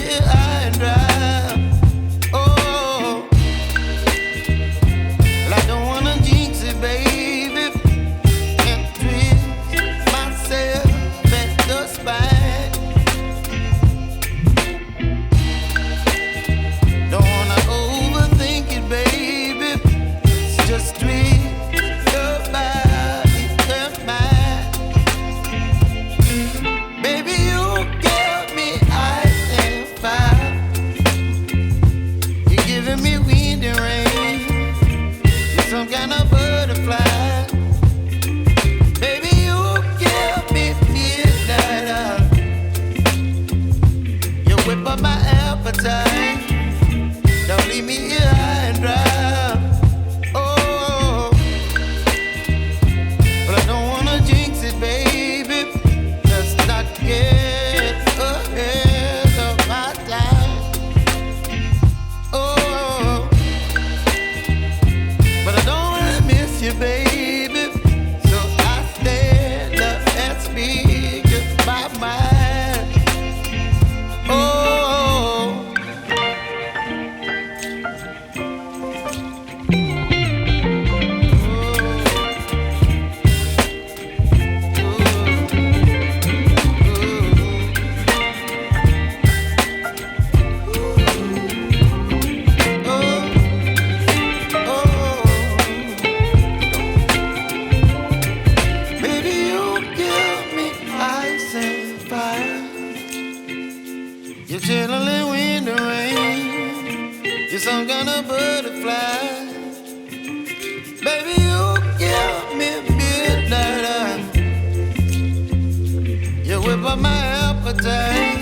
here high and dry. Oh, well, I don't wanna jinx it, baby, and twist myself at the spine. Don't wanna overthink it, baby. It's just twist your body and mine. Baby, you give me ice and fire. You're giving me wind and rain. You're some kind of butterfly. Baby, you give me midnight. You whip up my appetite. Don't leave me here high and dry. Oh, but I don't wanna jinx it, baby. Let's not get ahead of my time. Oh, but I don't wanna miss you, baby. So I stand up and speak my mind. Oh. Baby, you give me ice and fire. You're chilling wind and rain. You're some kind of butterfly. Baby, you give me midnight. You whip up my appetite.